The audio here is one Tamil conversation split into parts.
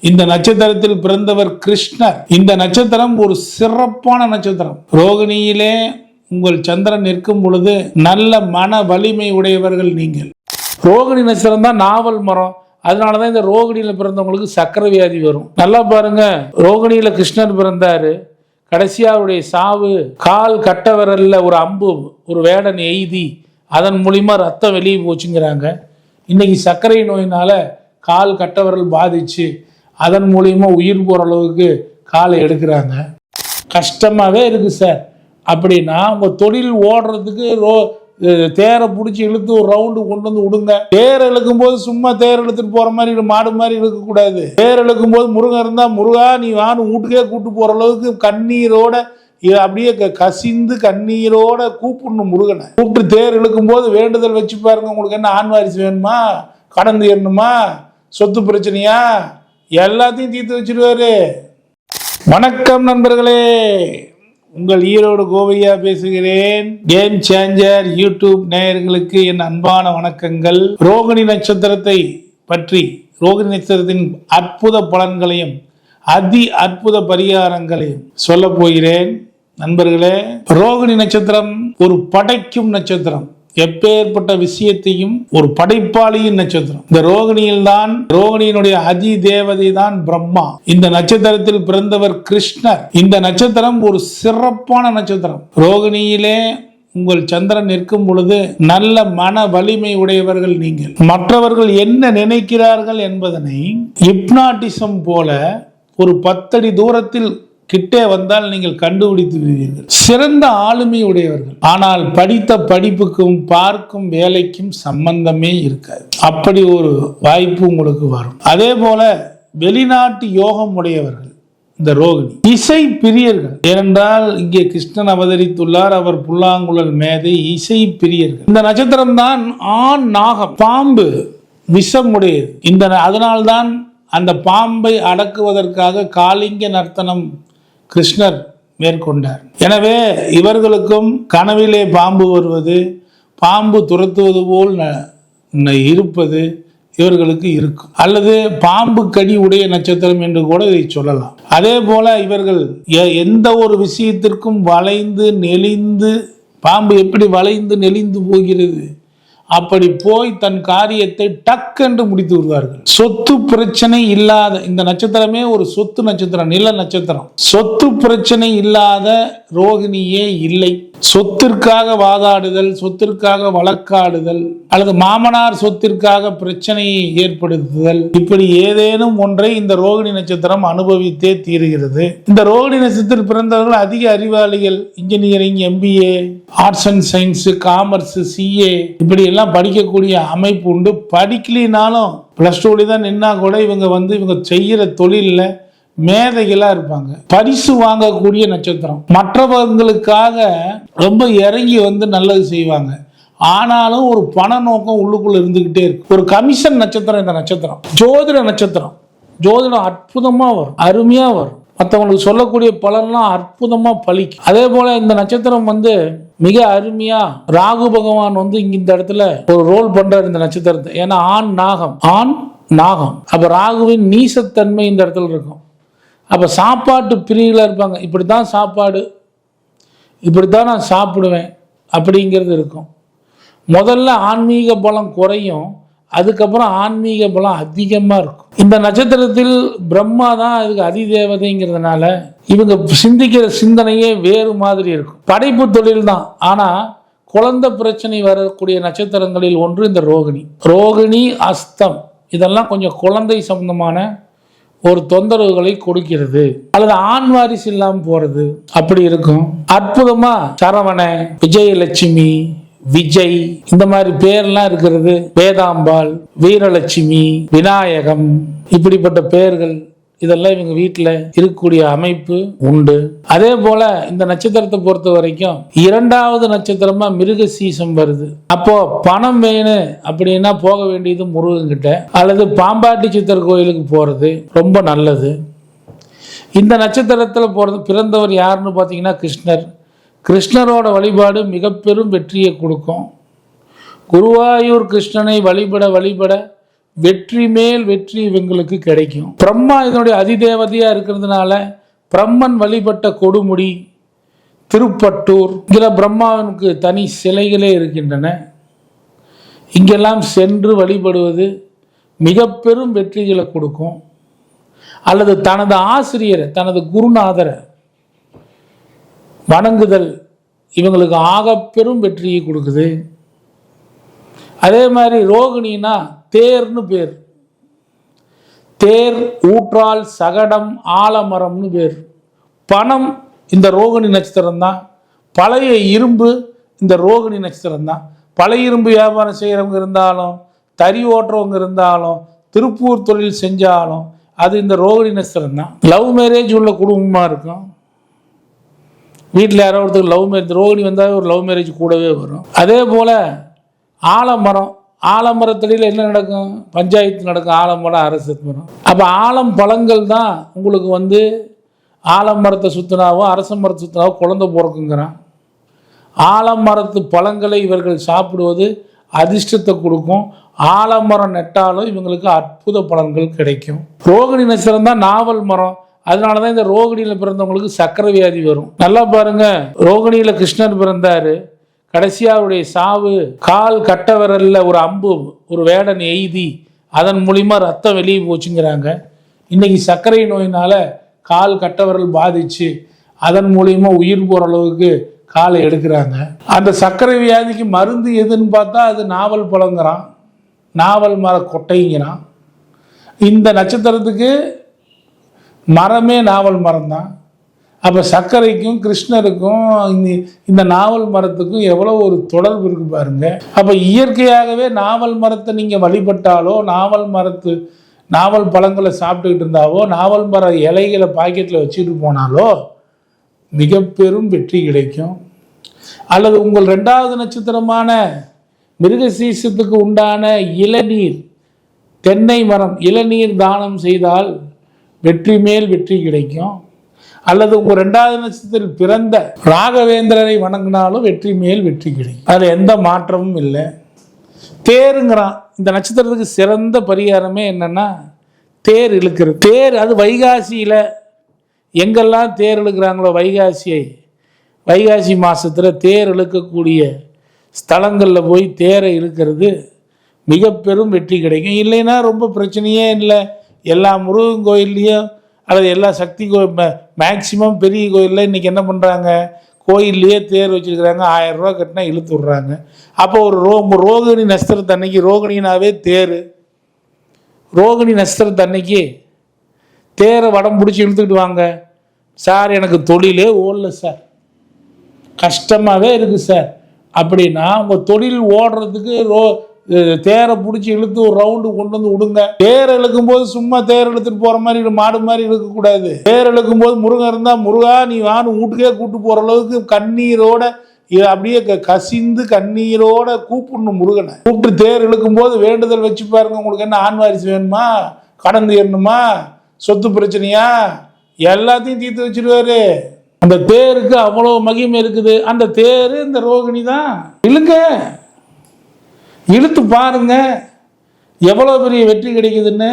இந்த நட்சத்திரத்தில் பிறந்தவர் கிருஷ்ணர். இந்த நட்சத்திரம் ஒரு சிறப்பான நட்சத்திரம். ரோகிணியிலே உங்கள் சந்திரன் நிற்கும் பொழுது நல்ல மன வலிமை உடையவர்கள் நீங்கள். ரோகிணி நட்சத்திரம் தான் நாவல் மரம். அதனாலதான் இந்த ரோகிணியில பிறந்தவங்களுக்கு சக்கரை வியாதி வரும். நல்லா பாருங்க, ரோகிணியில கிருஷ்ணர் பிறந்தாரு. கடைசியா அவருடைய சாவு கால் கட்ட விரல்ல ஒரு அம்பு ஒரு வேடன் எய்தி அதன் மூலியமா ரத்தம் வெளியே போச்சுங்கிறாங்க. இன்னைக்கு சர்க்கரை நோயினால கால் கட்ட விரல் பாதிச்சு அதன் மூலியமா உயிர் போற அளவுக்கு காலை எடுக்கிறாங்க. கஷ்டமாவே இருக்கு சார். அப்படின்னா உங்க தொழில் ஓடுறதுக்கு தேரை பிடிச்சி இழுத்து ஒரு ரவுண்டு கொண்டு வந்து விடுங்க. தேர் இழுக்கும் போது சும்மா தேர் இழுத்துட்டு போற மாதிரி மாடு மாதிரி இழுக்க கூடாது. தேர் இழுக்கும் போது முருகன் இருந்தா முருகா நீ வான்னு வீட்டுக்கே கூட்டு போற அளவுக்கு கண்ணீரோட அப்படியே கசிந்து கண்ணீரோட கூப்பிடணும். முருகனை கூப்பிட்டு தேர் இழுக்கும் போது வேண்டுதல் வச்சு பாருங்க. உங்களுக்கு என்ன ஆண் வாரிசு வேணுமா, கடன் தீரணுமா, சொத்து பிரச்சனையா, எல்லாத்தையும் தீர்த்து வச்சிருவாரு. வணக்கம் நண்பர்களே, உங்கள் ஈரோடு கோவையா பேசுகிறேன். கேம் சேஞ்சர் யூடியூப் நேயர்களுக்கு என் அன்பான வணக்கங்கள். ரோகிணி நட்சத்திரத்தை பற்றி, ரோகிணி நட்சத்திரத்தின் அற்புத பலன்களையும் அதி அற்புத பரிகாரங்களையும் சொல்ல போகிறேன். நண்பர்களே, ரோகிணி நட்சத்திரம் ஒரு படைக்கும் நட்சத்திரம். எப்பேற்பட்ட விஷயத்தையும் ஒரு படைப்பாளியின் நட்சத்திரம். இந்த ரோகிணியினுடைய அதி தேவதை தான் பிரம்மா. இந்த நட்சத்திரத்தில் பிறந்தவர் கிருஷ்ணர். இந்த நட்சத்திரம் ஒரு சிறப்பான நட்சத்திரம். ரோகிணியிலே உங்கள் சந்திரன் நிற்கும் பொழுது நல்ல மன வலிமை உடையவர்கள் நீங்கள். மற்றவர்கள் என்ன நினைக்கிறார்கள் என்பதனை ஹிப்னாட்டிசம் போல ஒரு 10 அடி தூரத்தில் கிட்டே வந்தால் நீங்கள் கண்டுபிடித்து விடுவீர்கள். சிறந்த ஆளுமை உடையவர்கள். ஆனால் படித்த படிப்புக்கும் பார்க்கும் வேலைக்கும் சம்பந்தமே இருக்காது. அப்படி ஒரு வாய்ப்பு உங்களுக்கு வரும். அதே போல வெளிநாட்டு யோகம் உடையவர்கள் இந்த ரோகிணி. இசை பிரியர்கள். ஏனென்றால் இங்கே கிருஷ்ணன் அவதரித்துள்ளார். அவர் புல்லாங்குழல் மேதை, இசை பிரியர்கள். இந்த நட்சத்திரம் தான் ஆண் நாகம், பாம்பு விஷம் உடையது. அதனால்தான் அந்த பாம்பை அடக்குவதற்காக காளிங்க நர்த்தனம் கிருஷ்ணர் மேற்கொண்டார். எனவே இவர்களுக்கும் கனவிலே பாம்பு வருவது, பாம்பு துரத்துவது போல் இருப்பது இவர்களுக்கு இருக்கும். அல்லது பாம்பு கடி உடைய நட்சத்திரம் என்று கூட இதை சொல்லலாம். அதே போல இவர்கள் எந்த ஒரு விஷயத்திற்கும் வளைந்து நெளிந்து, பாம்பு எப்படி வளைந்து நெளிந்து போகிறது அப்படி போய் தன் காரியத்தை டக்கென்று முடித்து விடுவார்கள். சொத்து பிரச்சனை இல்லாத இந்த நட்சத்திரமே ஒரு சொத்து நட்சத்திரம், நில நட்சத்திரம். சொத்து பிரச்சனை இல்லாத ரோகிணியே இல்லை. சொத்திற்காக வாதாடுதல், சொத்திற்காக வழக்காடுதல், அல்லது மாமனார் சொத்திற்காக பிரச்சனையை ஏற்படுத்துதல், இப்படி ஏதேனும் ஒன்றை இந்த ரோகிணி நட்சத்திரம் அனுபவித்தே தீருகிறது. இந்த ரோகிணி நட்சத்திரத்தில் பிறந்தவர்கள் அதிக அறிவாளிகள். Engineering, MBA, arts and science, commerce, CA இப்படி எல்லாம் படிக்கக்கூடிய அமைப்பு உண்டு. படிக்கலினாலும் +2 தான் நின்னா கூட இவங்க செய்யற தொழில மேதைகளா இருப்பாங்க. பரிசு வாங்கக்கூடிய நட்சத்திரம். மற்றவர்களுக்காக ரொம்ப இறங்கி நல்லது செய்வாங்க. ஆனாலும் ஒரு பண நோக்கம் உள்ளுக்குள்ள இருந்துகிட்டே இருக்கு. ஒரு கமிஷன் நட்சத்திரம் இந்த நட்சத்திரம். ஜோதிட நட்சத்திரம். ஜோதிடம் அற்புதமா வரும், அருமையா வரும். மற்றவங்களுக்கு சொல்லக்கூடிய பலன்லாம் அற்புதமா பலிக்கும். அதே போல இந்த நட்சத்திரம் மிக அருமையா ராகு பகவான் இங்க இந்த இடத்துல ஒரு ரோல் பண்றாரு இந்த நட்சத்திரத்தை. ஏன்னா ஆண் நாகம். அப்ப ராகுவின் நீசத்தன்மை இந்த இடத்துல இருக்கும். அப்ப சாப்பாட்டு பிரிவுல இருப்பாங்க. இப்படித்தான் சாப்பாடு, இப்படித்தான் நான் சாப்பிடுவேன் அப்படிங்கிறது இருக்கும். முதல்ல ஆன்மீக பலம் குறையும், அதுக்கப்புறம் ஆன்மீக பலம் அதிகமா இருக்கும். இந்த நட்சத்திரத்தில் பிரம்மா தான் அதுக்கு அதிதேவதைங்கிறதுனால இவங்க சிந்திக்கிற சிந்தனையே வேறு மாதிரி இருக்கும். படைப்பு தொழில் தான். ஆனா குழந்தை பிரச்சனை வரக்கூடிய நட்சத்திரங்களில் ஒன்று இந்த ரோகிணி, அஸ்தம் இதெல்லாம் கொஞ்சம் குழந்தை சம்பந்தமான ஒரு தொந்தரவுகளை கொடுக்கிறது. அல்லது ஆண் வாரிசு இல்லாமல் போறது அப்படி இருக்கும். அற்புதமா சரவண, விஜயலட்சுமி, விஜய் இந்த மாதிரி பேர்லாம் இருக்கிறது. வேதாம்பாள், வீரலட்சுமி, விநாயகம் இப்படிப்பட்ட பெயர்கள் இதெல்லாம் இவங்க வீட்டில் இருக்கக்கூடிய அமைப்பு உண்டு. அதே போல இந்த நட்சத்திரத்தை பொறுத்த வரைக்கும் 2வது நட்சத்திரமா மிருகசீசம் வருது. அப்போ பணம் வேணும் அப்படின்னா போக வேண்டியது முருகன்கிட்ட அல்லது பாம்பாட்டி சித்தர் கோயிலுக்கு போறது ரொம்ப நல்லது. இந்த நட்சத்திரத்தில் பிறந்தவர் யாருன்னு பார்த்தீங்கன்னா கிருஷ்ணர். கிருஷ்ணரோட வழிபாடு மிக பெரும் வெற்றியை கொடுக்கும். குருவாயூர் கிருஷ்ணனை வழிபட வெற்றி மேல் வெற்றி இவங்களுக்கு கிடைக்கும். பிரம்மா இதனுடைய அதிதேவதையா இருக்கிறதுனால பிரம்மன் வழிபட்ட கொடுமுடி திருப்பட்டூர், இதில் பிரம்மாவிற்கு தனி சிலைகளே இருக்கின்றன. இங்கெல்லாம் சென்று வழிபடுவது மிக பெரும் வெற்றிகளை கொடுக்கும். அல்லது தனது ஆசிரியரை, தனது குருநாதரை வணங்குதல் இவங்களுக்கு ஆக பெரும் வெற்றியை கொடுக்குது. அதே மாதிரி ரோகிணினா தேர்னு பேர். தேர், ஊற்றால், சகடம், ஆலமரம்னு பேர். பணம் இந்த ரோகிணி நட்சத்திரம் தான். பழைய இரும்பு இந்த ரோகிணி நட்சத்திரம் தான். பழைய இரும்பு வியாபாரம் செய்கிறவங்க இருந்தாலும், தறி ஓட்டுறவங்க இருந்தாலும், திருப்பூர் தொழில் செஞ்சாலும் அது இந்த ரோகிணி நட்சத்திரம் தான். லவ் மேரேஜ் உள்ள குடும்பமாக இருக்கும். வீட்டில் யாரோ ஒருத்தருக்கு லவ் மேரேஜ், ரோகிணி வந்தால் ஒரு லவ் மேரேஜ் கூடவே வரும். அதே போல் ஆலமரம், ஆலமரத்தடியில் என்ன நடக்கும்? பஞ்சாயத்து நடக்கும். ஆலமரம், அரசு மரம். அப்போ ஆலம் பழங்கள் தான் உங்களுக்கு ஆலமரத்தை சுற்றினாவோ அரச மரத்தை சுற்றினாவோ குழந்தை பிறக்குங்கிறான். ஆலமரத்து பழங்களை இவர்கள் சாப்பிடுவது அதிர்ஷ்டத்தை கொடுக்கும். ஆலமரம் நெட்டாலும் இவங்களுக்கு அற்புத பலன்கள் கிடைக்கும். ரோகிணி நட்சத்திரம் தான் நாவல் மரம். அதனால தான் இந்த ரோகிணியில் பிறந்தவங்களுக்கு சக்கரை வியாதி வரும். நல்லா பாருங்க, ரோகிணியில் கிருஷ்ணர் பிறந்தாரு. கடைசியாக அவருடைய சாவு கால் கட்ட விரல்ல ஒரு அம்பு ஒரு வேடன் எய்தி அதன் மூலிமா ரத்தம் வெளியே போச்சுங்கிறாங்க. இன்னைக்கு சர்க்கரை நோயினால கால் கட்ட விரல் பாதிச்சு அதன் மூலியமா உயிர் போகிற அளவுக்கு காலை எடுக்கிறாங்க. அந்த சர்க்கரை வியாதிக்கு மருந்து எதுன்னு பார்த்தா அது நாவல் பழங்கிறான், நாவல் மர கொட்டைங்கிறான். இந்த நட்சத்திரத்துக்கு மரமே நாவல் மரம் தான். அப்போ சர்க்கரைக்கும் கிருஷ்ணருக்கும் இந்த நாவல் மரத்துக்கும் எவ்வளோ ஒரு தொடர்பு இருக்கு பாருங்க. அப்போ இயற்கையாகவே நாவல் மரத்தை நீங்கள் வழிபட்டாலோ, நாவல் பழங்களை சாப்பிட்டுக்கிட்டு இருந்தாவோ, நாவல் மர இலைகளை பாக்கெட்டில் வச்சுட்டு போனாலோ மிக பெரும் வெற்றி கிடைக்கும். அல்லது உங்கள் 2வது நட்சத்திரமான மிருகசீசத்துக்கு உண்டான இளநீர், தென்னை மரம், இளநீர் தானம் செய்தால் வெற்றி மேல் வெற்றி கிடைக்கும். அல்லது உங்கள் 2வது நட்சத்திரத்தில் பிறந்த ராகவேந்திரரை வணங்கினாலும் வெற்றி மேல் வெற்றி கிடைக்கும். அதில் எந்த மாற்றமும் இல்லை. தேருங்கிறான். இந்த நட்சத்திரத்துக்கு சிறந்த பரிகாரமே என்னன்னா தேர் இழுக்கிறது. தேர் அது வைகாசியில் எங்கெல்லாம் தேர் இழுக்கிறாங்களோ, வைகாசி மாதத்தில் தேர் இழுக்கக்கூடிய ஸ்தலங்களில் போய் தேரை இழுக்கிறது மிக பெரும் வெற்றி கிடைக்கும். இல்லைன்னா ரொம்ப பிரச்சனையே இல்லை. எல்லா முருகன் கோயில்லையும் அல்லது எல்லா சக்தி மேக்சிமம் பெரிய கோயிலில் இன்றைக்கி என்ன பண்ணுறாங்க, கோயில்லையே தேர் வச்சுருக்கிறாங்க. 1000 ரூபா கட்டினா இழுத்து விட்றாங்க. அப்போ ஒரு ரோகிணி நட்சத்திரத்தன்னைக்கு, ரோகிணினாவே தேர், ரோகிணி நட்சத்திரத்தன்னைக்கு தேரை வடம் பிடிச்சி இழுத்துக்கிட்டு வாங்க. சார் எனக்கு தொழிலே ஓடல சார், கஷ்டமாகவே இருக்குது சார் அப்படின்னா உங்கள் தொழில் ஓடுறதுக்கு தேரை பிடிச்சி இழுத்து ஒரு ரவுண்டு கொண்டு வந்து விடுங்க. தேர் இழுக்கும் போது சும்மா தேர் இழுத்துட்டு போற மாதிரி மாடு மாதிரி இழுக்கக்கூடாது. தேர் இழுக்கும் போது முருகன் இருந்தா முருகா நீ வான்னு வீட்டுக்கே கூட்டு போற அளவுக்கு கண்ணீரோட அப்படியே கசிந்து கண்ணீரோட கூப்பிடணும் முருகனை. கூப்பிட்டு தேர் இழுக்கும் போது வேண்டுதல் வச்சு பாருங்க. உங்களுக்கு என்ன ஆண் வாரிசு வேணுமா, கடன் தீரணுமா, சொத்து பிரச்சனையா, எல்லாத்தையும் தீர்த்து வச்சிருவாரு. அந்த தேருக்கு அவ்வளவு மகிமை இருக்குது. அந்த தேரு இந்த ரோகிணி தான். இழுங்க, இழுத்து பாருங்க எவ்வளோ பெரிய வெற்றி கிடைக்குதுன்னு.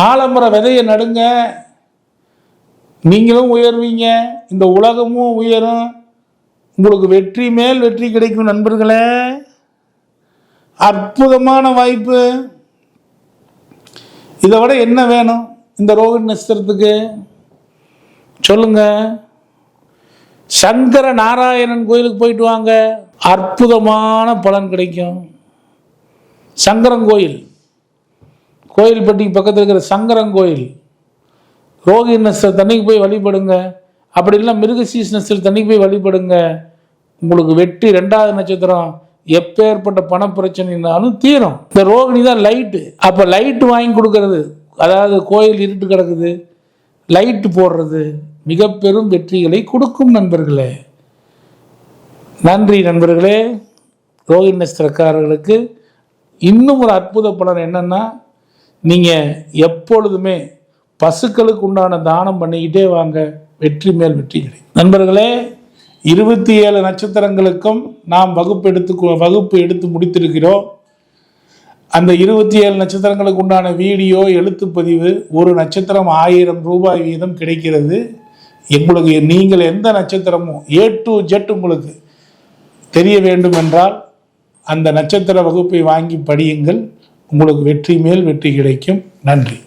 ஆலமர விதையை நடுங்க, நீங்களும் உயர்வீங்க, இந்த உலகமும் உயரும். உங்களுக்கு வெற்றி மேல் வெற்றி கிடைக்கும் நண்பர்களே. அற்புதமான வாய்ப்பு. இதை விட என்ன வேணும் இந்த ரோகிணி நட்சத்திரத்துக்கு சொல்லுங்க. சங்கர நாராயணன் கோயிலுக்கு போயிட்டு வாங்க, அற்புதமான பலன் கிடைக்கும். சங்கரங்கோயில், கோயில்பட்டிக்கு பக்கத்தில் இருக்கிற சங்கரங்கோயில், ரோகிணி நட்சத்திரத்தன்னைக்கு போய் வழிபடுங்க. அப்படி இல்லை மிருகசீஸ் நட்சத்திரத்தன்னைக்கு போய் வழிபடுங்க. உங்களுக்கு வெற்றி. 2வது நட்சத்திரம் எப்பேற்பட்ட பண பிரச்சனைனாலும் தீரும். இந்த ரோகிணி தான் லைட்டு. அப்போ லைட்டு வாங்கி கொடுக்கறது, அதாவது கோயில் இருட்டு கிடக்குது, லைட்டு போடுறது மிக பெரும் வெற்றிகளை கொடுக்கும் நண்பர்களே. நன்றி நண்பர்களே. ரோகிணி நட்சத்திரக்காரர்களுக்கு இன்னும் ஒரு அற்புத பலன் என்னன்னா, நீங்கள் எப்பொழுதுமே பசுக்களுக்கு உண்டான தானம் பண்ணிக்கிட்டே வாங்க, வெற்றி மேல் வெற்றி கிடைக்கும். நண்பர்களே, 27 நட்சத்திரங்களுக்கும் நாம் வகுப்பு எடுத்து முடித்திருக்கிறோம். அந்த 27 நட்சத்திரங்களுக்கு உண்டான வீடியோ எழுத்துப்பதிவு ஒரு நட்சத்திரம் 1000 ரூபாய் வீதம் கிடைக்கிறது. உங்களுக்கு நீங்கள் எந்த நட்சத்திரமோ A to Z உங்களுக்கு தெரிய வேண்டும் என்றால் அந்த நட்சத்திர வகுப்பை வாங்கி படியுங்கள். உங்களுக்கு வெற்றி மேல் வெற்றி கிடைக்கும். நன்றி.